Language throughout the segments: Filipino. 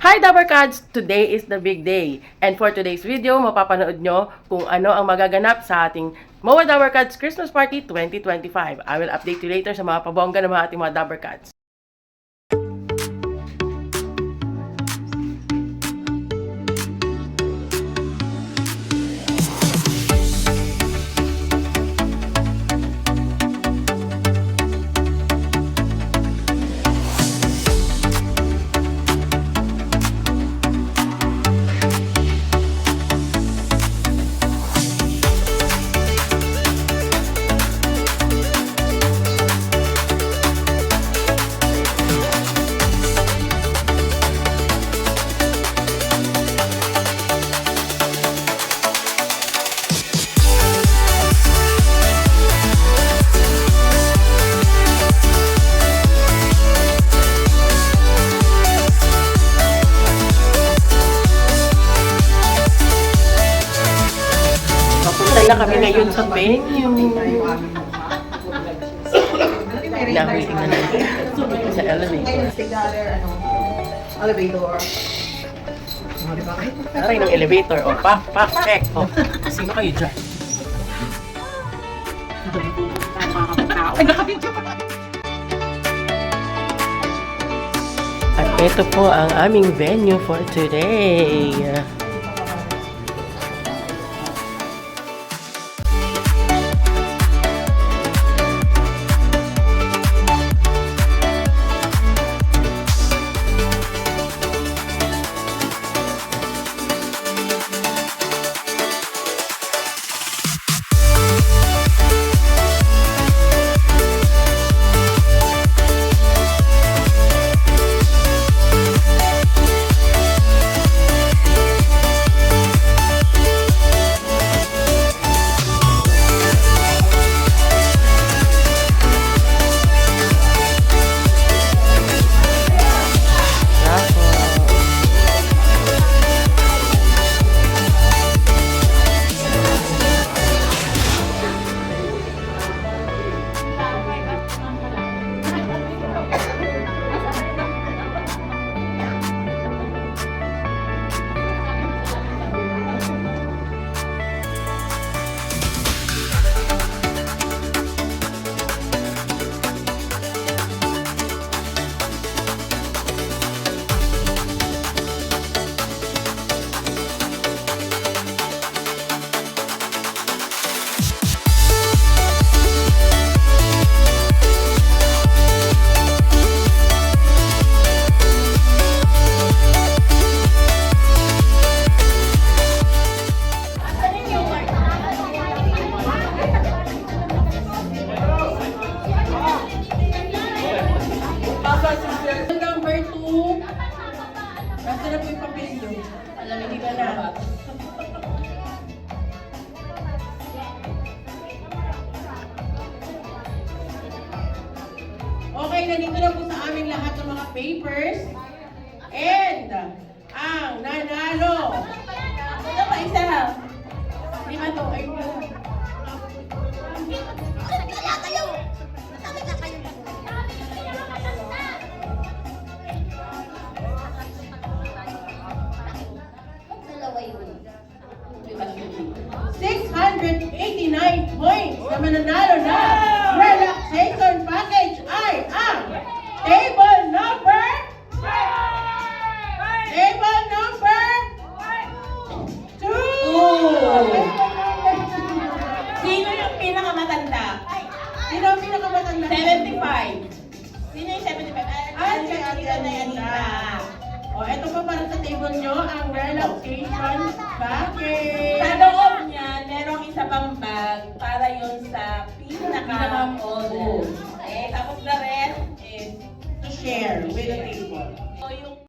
Hi Dabbercads! Today is the big day. And for today's video, mapapanood nyo kung ano ang magaganap sa ating MOA Dabbercads Christmas Party 2025. I will update you later sa mga pabongga ng mga ating mga Dabbercads. Na kami ngayon sa venue. Nahuling na natin sa elevator. Elevator. Aray ng elevator. O, check. O, sino kayo dyan? At ito po ang aming venue for today. Number 2. Nasa na po yung papel nyo? Alam, ka na. Okay, nandito na po sa amin lahat ng mga papers. And, ang nanalo. Ito pa isa. Di ba ito? Ay, $689 points na mananalo na relaxation package ay ang table number 2. Sino yung pinakamatanda? Sino ang pinakamatanda? 75. Sino yung 75? Ay, si Ate Anita. O, ito pa para sa table nyo, ang relaxation package. Sa loob niya, merong isa pang bag para yun sa pinaka-all. Okay, tapos the rest is To share with the table. so yung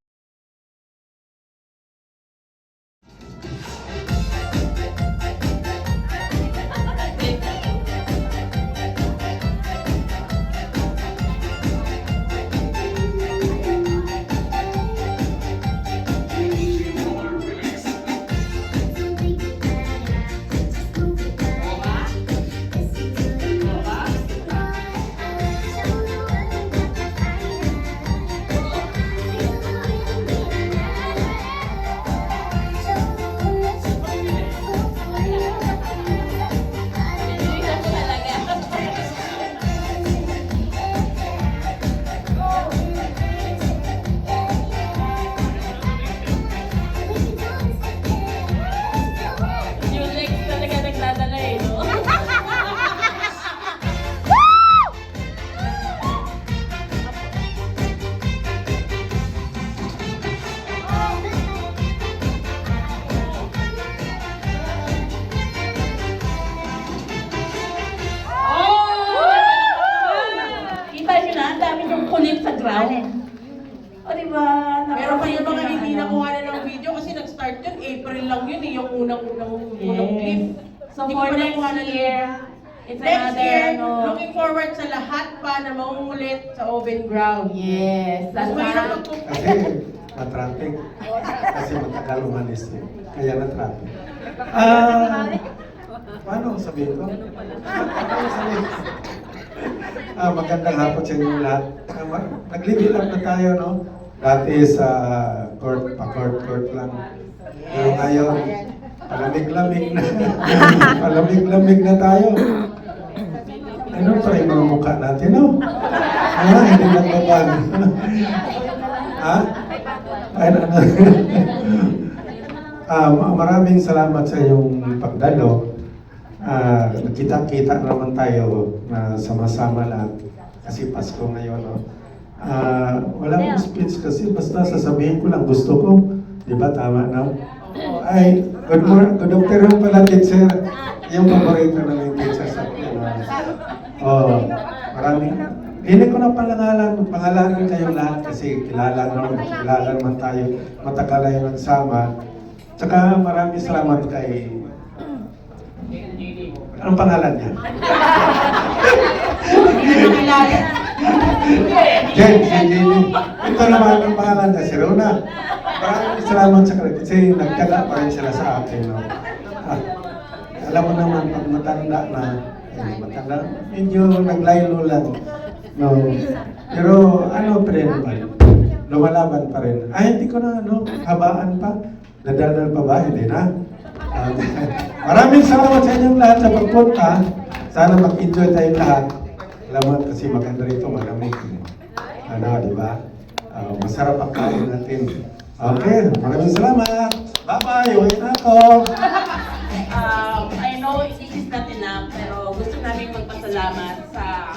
O, diba? Meron kayo mga hindi nakuha na ng video kasi nag-start yun, April lang yun eh, yung unang clip. So, Hindi for ko pa next nakuha na year, it's Next another, year, ano, looking forward sa lahat pa na maungulit sa open ground. yes. Mas mahirap Kasi matraffic. Kasi matagal umalis eh. Kaya na-traffic. Paano sabihin ko? Paano sabihin? Magandang hapon sa inyo lahat. Nag-level up na tayo, no? Dati sa pa-court lang. Pero ngayon, palamig-lamig na. Palamig-lamig na tayo. Ano pa rin mga mukha natin, no? Hindi nagbabago. Ha? Ay, ano? Maraming salamat sa iyong pagdalo. Kita-kita naman tayo na sama-sama lang. Kasi Pasko ngayon, no? Wala akong speech kasi basta sasabihin ko lang gusto ko. Di ba? Tama, no? Ay, good afternoon pala, teacher. Yung paborito namin teacher sa akin. Oh, maraming. Hindi ko na pangalanan kayong lahat kasi kilala naman tayo. Matagal na yung nagsama. Tsaka maraming salamat kay... Anong pangalan niya? Jen. Ito naman ang pangalan niya, si Rona. Maraming salamat sa kanila kasi nagtala pa rin sila sa akin. No? Alam mo naman, pag matanda na, medyo naglaylo lang. No. Pero ano pa rin naman, lumalaban pa rin. Ay, hindi ko na, habaan pa. Nadaldal pa ba? Hindi na. Maraming salamat sa inyong lahat sa pagpunta. Sana mag-enjoy tayong lahat. Salamat kasi maganda rito, malamig. Di ba? Masarap ang kain natin. Okay, maraming salamat. Bye-bye, uwi na ako. I know it is not enough, pero gusto namin magpasalamat sa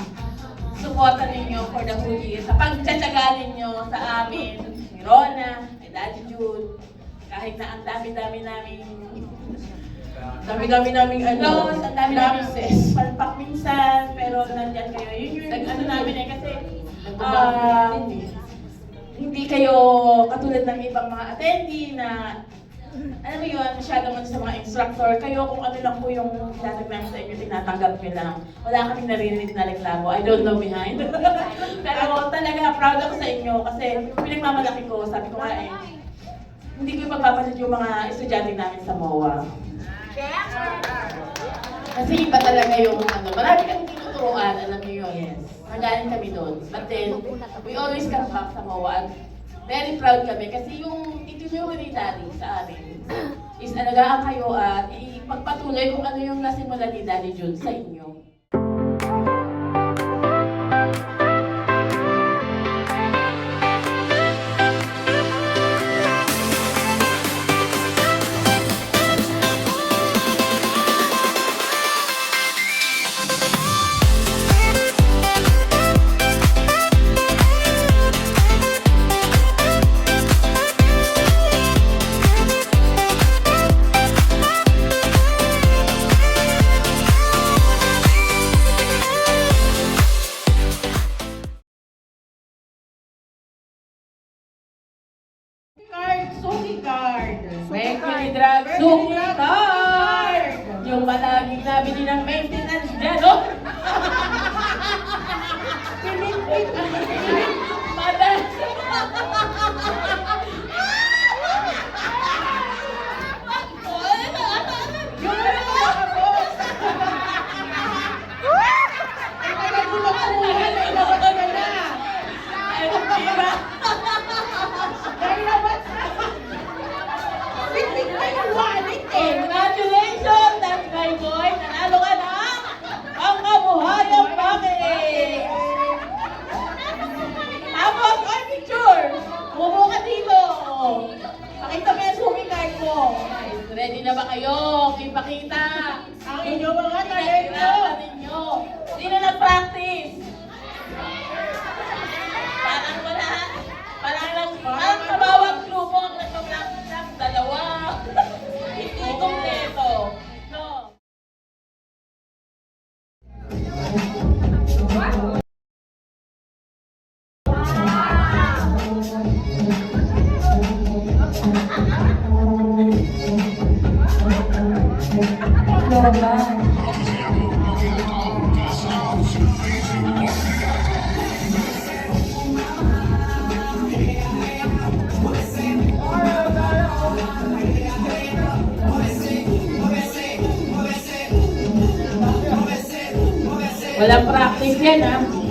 suporta ninyo for the whole year, sa pagtsatsaga ninyo sa amin, ni Rona, ni Daddy Jude, kahit na ang dami-dami namin Dami-dami naming loans, ang dami namin lapses. palpak minsan, pero nandyan kayo. Yun yung nag-ano namin kasi hindi kayo katulad ng ibang mga attendee na alam mo yun, masyado man sa mga instructor, kayo kung ano lang po yung itatag namin sa inyo, tinatanggap nyo lang. Wala kaming naririnig na reklamo. I don't know behind. Pero talaga, proud ako sa inyo kasi pinagmamalaki ko, sabi ko nga hindi ko ipagpapalit yung mga estudyante namin sa MOA. Kasi iba talaga yung marami kami tinuturuan, alam niyo yun. Yes. Magaling kami doon. But then, we always come back sa MOA. Very proud kami kasi yung itinuro ni Daddy sa amin is alagaan kayo at ipagpatuloy kung ano yung nasimula ni Daddy June sa inyo. Suki card. Mercury Drug Suki Card! Yung palaging nabili ng maintenance dyan, no? Madal! Congratulations! That's my boy! Nanalo ka na ang kabuhayang bakit! Tapos, ay picture! Umupo ka dito! Pakita mo yung suki card mo! Ready na ba kayo? Ipakita! Ang inyong mga talento. Pinahirapan ninyo! Sino nag-practice? Parang wala. Parang sa bawat grupo ang nag-practice ng dalawa. Hindi kompleto. No. lumabas. Walang practice yan, ha?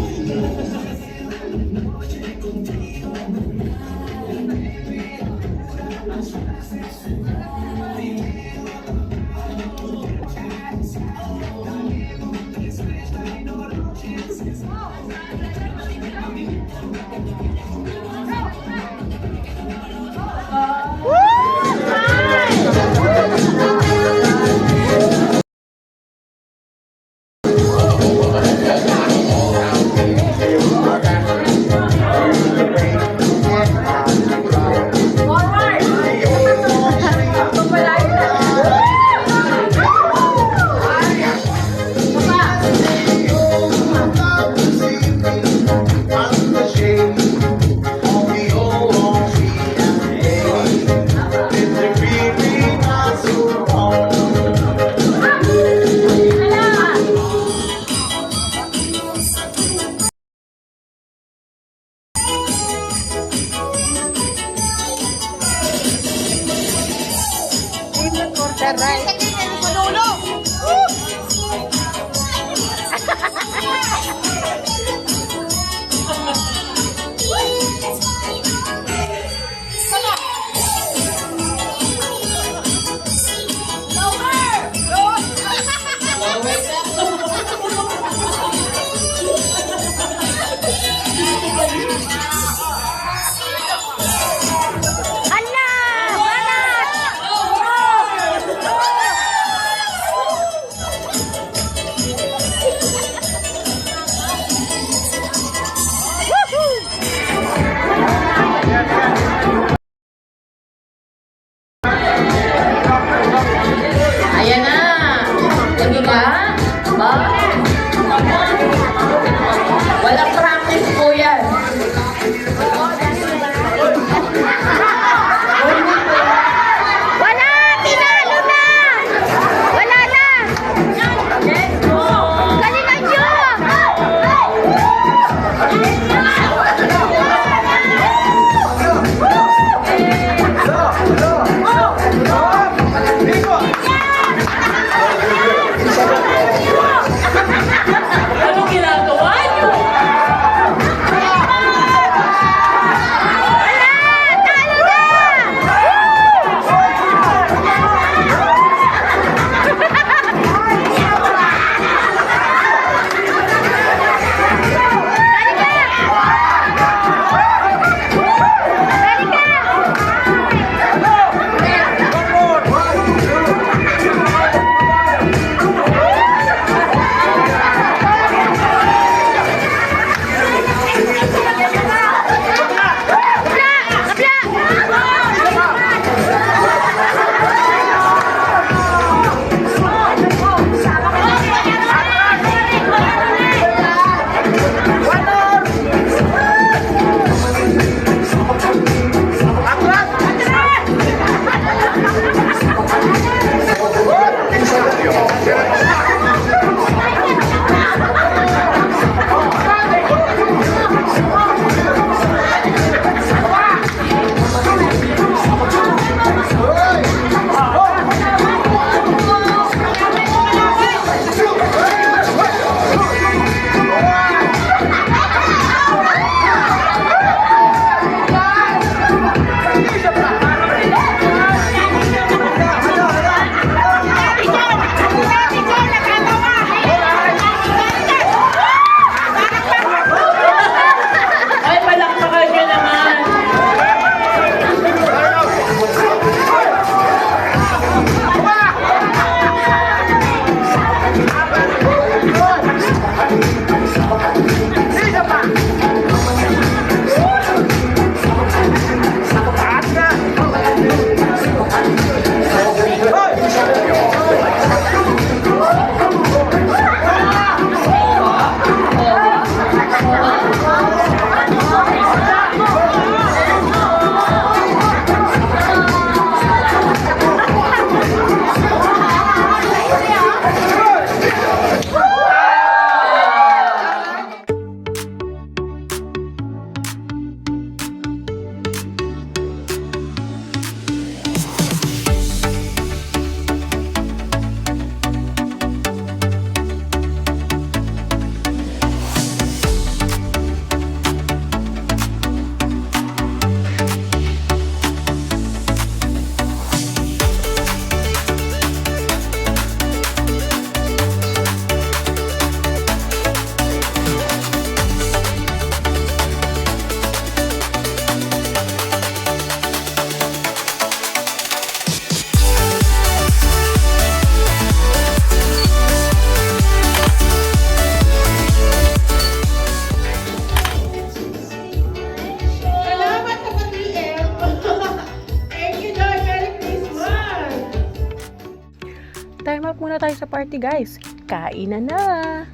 na tayo sa party, guys. Kain na!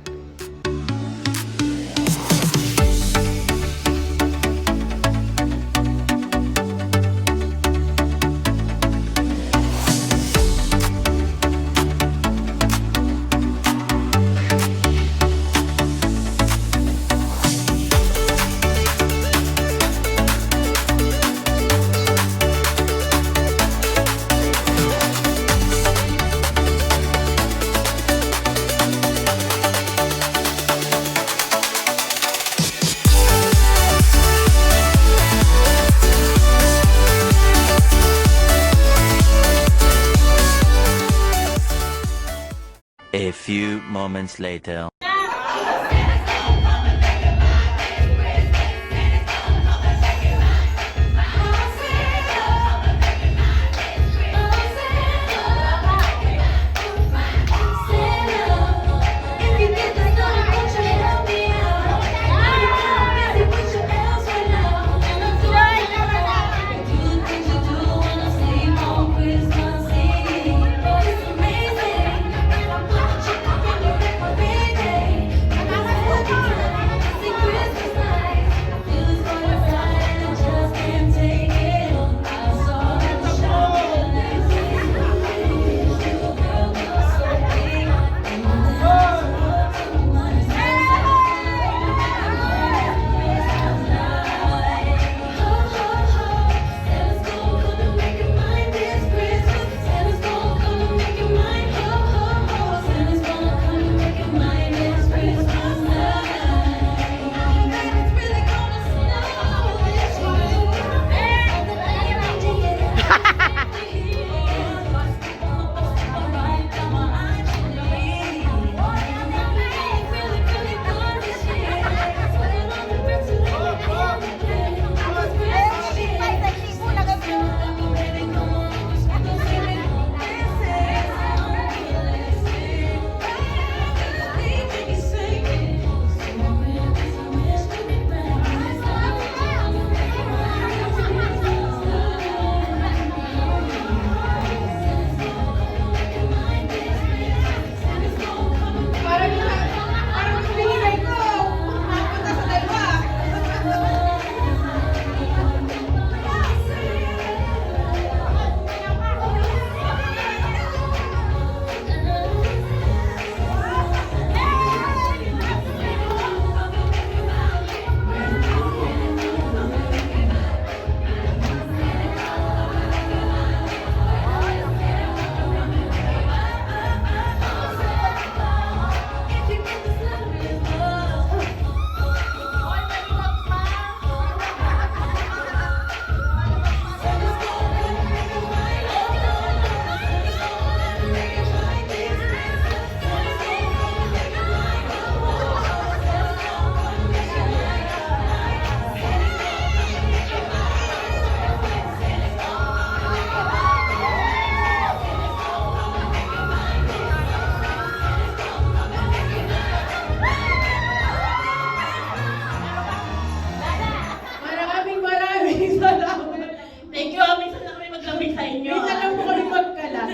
A few moments later. Maraming salamat. Thank you, minsan na kami maglamig sa inyo. Minsan lang po kami magkalat.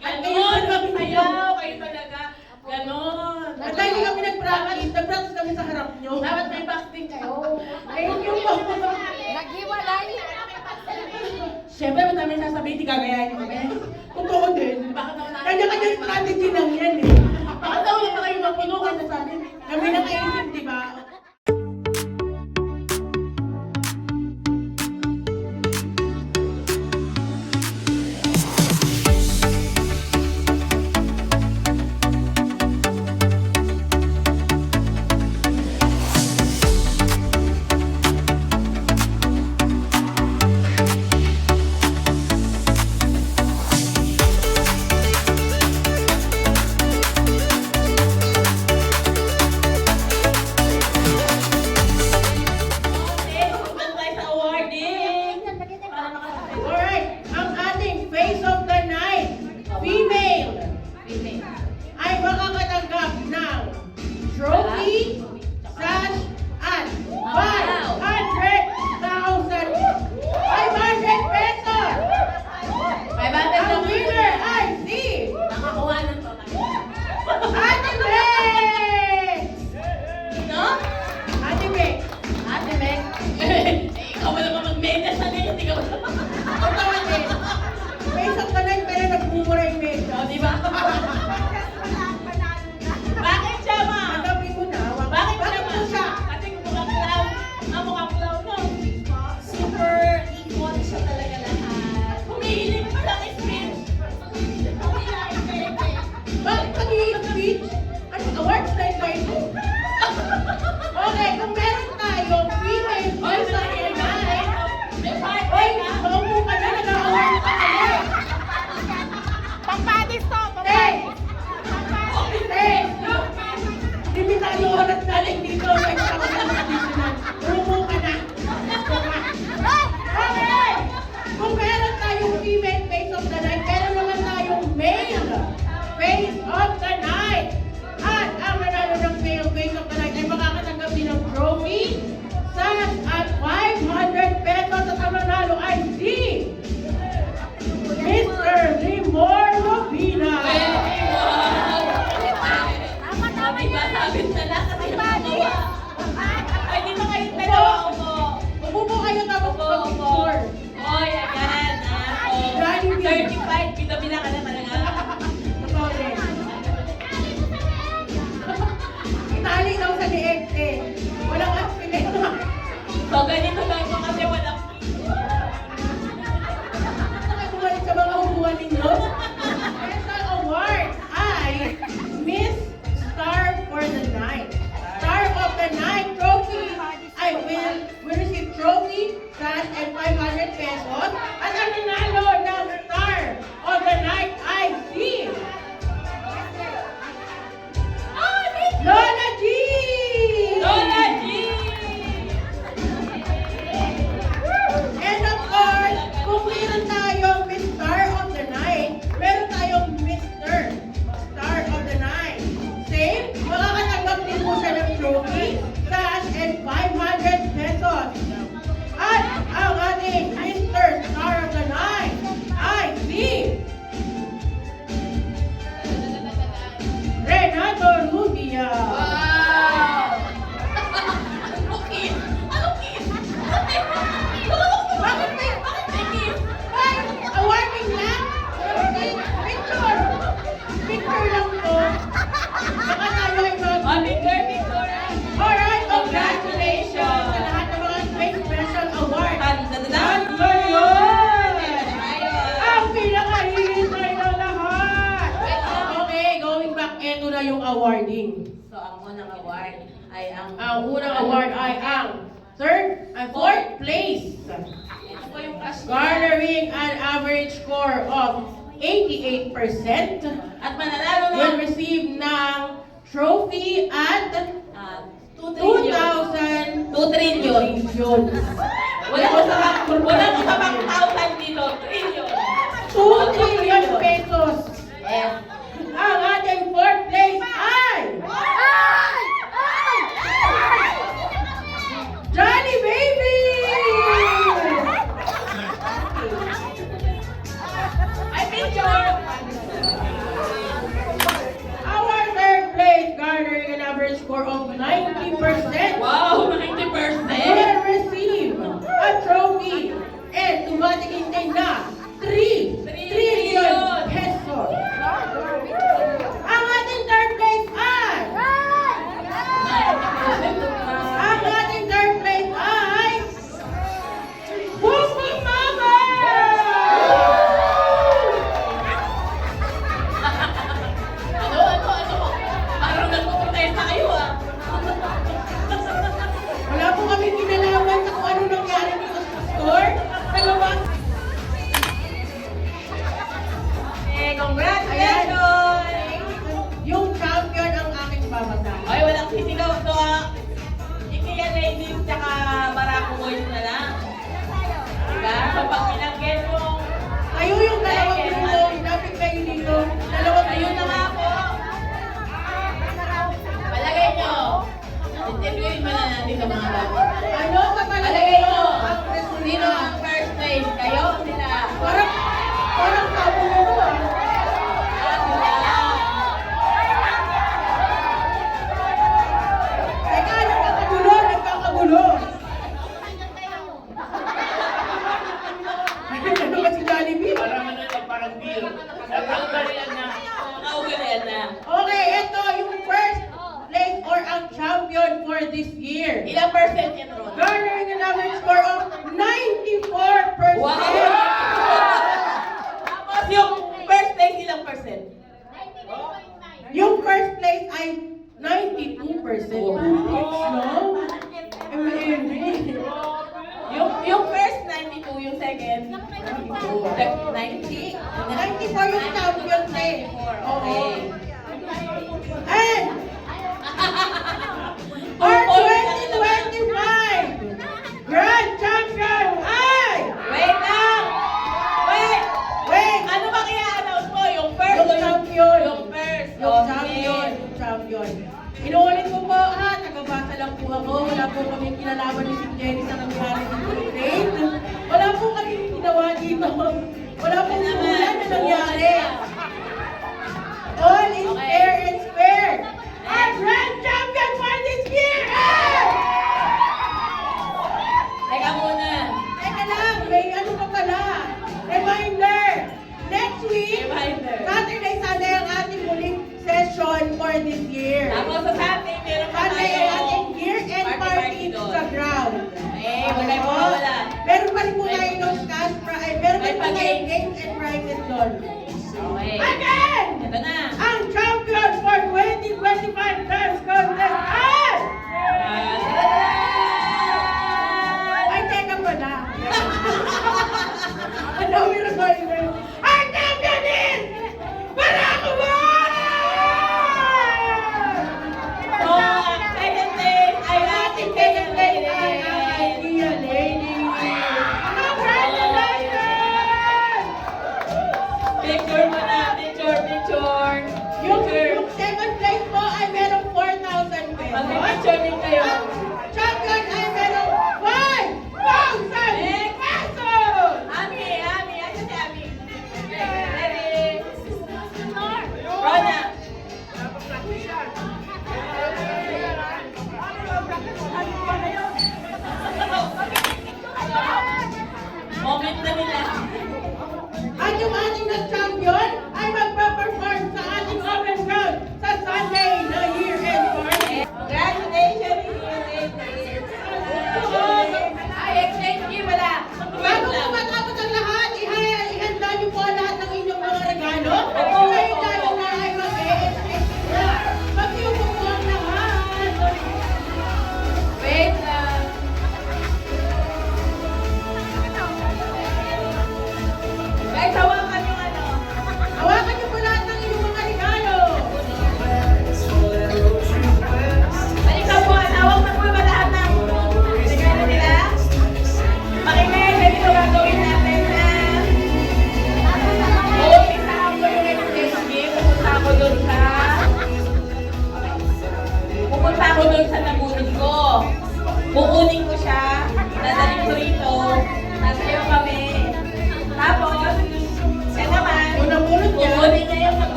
At Ganon, kami sayaw, kayo talaga. Ganon. At dahil hindi kami nag-practice kami sa harap nyo. Dapat may fasting kayo. Thank you po. Naghiwalay! Siyempre, madami sasabihin, di gagayahin nyo kami. Totoo din. Bakit naman natin- Kanya-kanyang strategy lang yan eh. Bakit daw na kayo magpulungan Ano sa amin? Kami nakaisip, di ba? certified, kita-bila ka na talaga. Totoo din. Itali daw sa lieg eh. Walang accident. So, ganito lang po kasi walang Nakatulad sa mga hubuan ninyo. Special award ay Miss Star for the Night. Star of the Night trophy ay will receive trophy, cash, and 500 pesos. At ang nanalo ng Star of the Night ay si Lola G! Lola G! And of course, kung meron tayong Miss Star of the Night, meron tayong Mr. Star of the Night. Same, makakatanggap din po siya ng trophy, cash, and 500 pesos. At ang ating Mr. Star of the Night ay si Renato Rubia. Wow! Ano kiss? Ano kiss? Bakit may kiss? Ay, awarding lang? Picture! Picture lang to. Baka tayo ay mag... Alright, congratulations sa lahat ng mga Space Special Award. Ang pinakahihintay ng lahat. Okay, going back, eto na yung awarding. So, ang unang award ay ang... Ang unang award ay ang fourth place. Ito po yung cash Garnering an average score of 88%. At mananalo na Will receive ng trophy at 2 trillion. 2,000 2 trillion. yun. Walang kasabang thousand dito. Trillion. 2 trillion pesos. Yes. Ang ating fourth place ay Johnny Baby! I picture. Our third place garnering an average score of 90%. Wow, 90%. Will receive a trophy and tumatingin na 3 trillion pesos. Ang ating third place ay ang ating third place ay Bumbong Mama! Ano? Parang nagpupunta sa kayo ah. Wala po kami kinalaman sa kung ano nangyari dito sa store. Dalawa. Congratulations! Yung champion ang aking babasahin. Ay, walang sisigaw to ah. Ikea ladies tsaka Barako boys na lang. Diba? So, pag pinanggen mo, Kayo yung dalawang grupo. Dapat kayo dito. Dalawang ayun na nga po. Palagay nyo. Interviewin mo na natin sa mga bago. Ano sa palagay Palagay mo? nyo. Ang Sino ang first place? Kayo o sila? Parang tabo mo to ah. Teka, nagkakagulo. Ano ba si Jollibee? Nakaugalan na. Okay, ito yung first place or ang champion for this year. Ilang percent yan, Ron? Garnering an average score of 94%. Wow! Tapos yung first place, ilang percent? Yung first place ay 92%. No? Yung first, 92. Yung second, 90. 94 yung champion eh. Oo. And our 2025 Grand Champion ay Wait lang! Wait! Wait! Ano ba kaya announce mo? Yung first Yung o champion. Yung first. Yung Okay. champion. Yung champion. Inuulit ko po ha, tagabasa lang po ako. Wala po kami kinalaman ni si Jenny sa nangyari dito ni Faith. Wala po kami ginawa dito. Wala po ulan na nangyari. All is fair and square. Our grand champion for this year is... Teka muna. Teka lang, may ano pa pala. Reminder, Meron na tayong games and prizes doon. Okay. Again! Ito na. Ang champion for 2025 Dance Contest ay... Ay, teka pala. Ano, meron ba yun? Ang champion is... Barack Obama! So, second place ay ating Second place ay Lady. ang Idea Lady. Congratulations! Picture mo na, picture.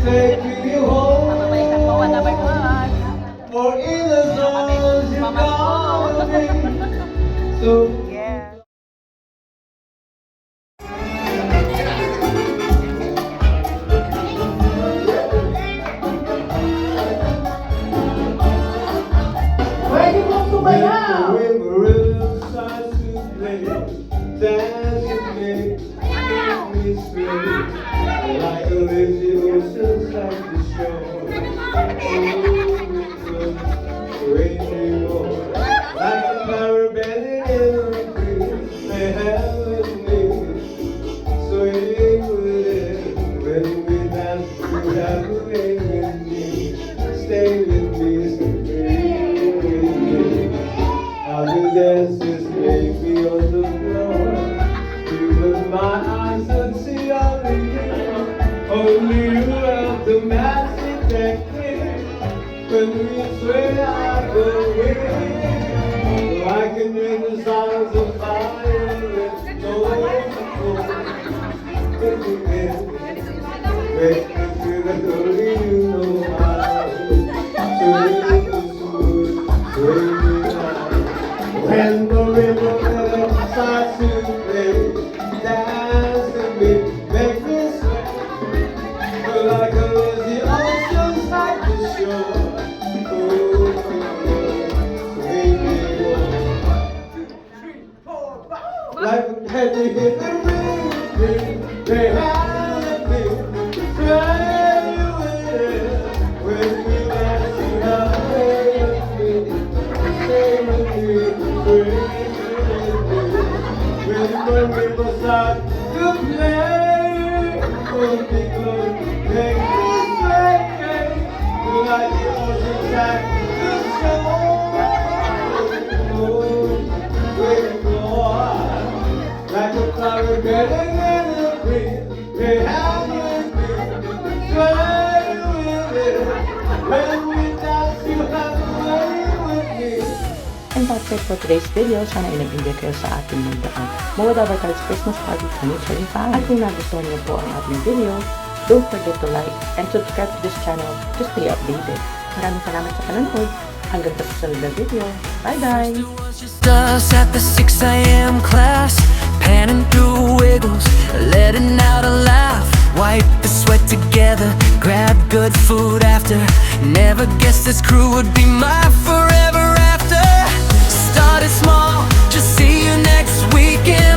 take me home. For in the songs you got me. So Pwede mong sumayaw. when the rhythm starts to play, dance with me, make me sway, like a lazy ocean like the shore. Rainy road, like a flower bending in the breeze, they have with me, swaying with it. When we dance, you have to stay with me, stay with me, stay with me. How the dances make me on the floor. Even my eyes don't see only you. Only you have the magic technique. When we sway, I go with you. I can bring the sounds of fire with no control. Make me feel that only you know how. Sway me smooth, sway me now. When the river starts to play, dance with me, make me sweat. Feel like a lazy ocean like the shore. Oh, sway me, 1, 2, 3, 4, 5. Like a penny in the ring, they have me, sway with it. When we dance, you have with me. Stay with me, sway with me. When the river starts to play, hold me close, make me sway. Like the ocean at the shore. Sway me on, like a flower getting in the breeze. They have with me, sway with it. When we dance, you have to sway with me. And that's it for today's video. Sana ay nag-enjoy kayo sa ating magdaang Mawadabar Cards Christmas Party 2025. At kung nagustuhan niyo po ang ating video, don't forget to like and subscribe to this channel to stay updated. Maraming salamat sa panonood. Hanggang sa susunod na video. Bye-bye! Just us at the 6 a.m. class, panning through wiggles, letting out a laugh, wipe the sweat together, grab good food after. Never guessed this crew would be my forever after. Started small, just see you next weekend.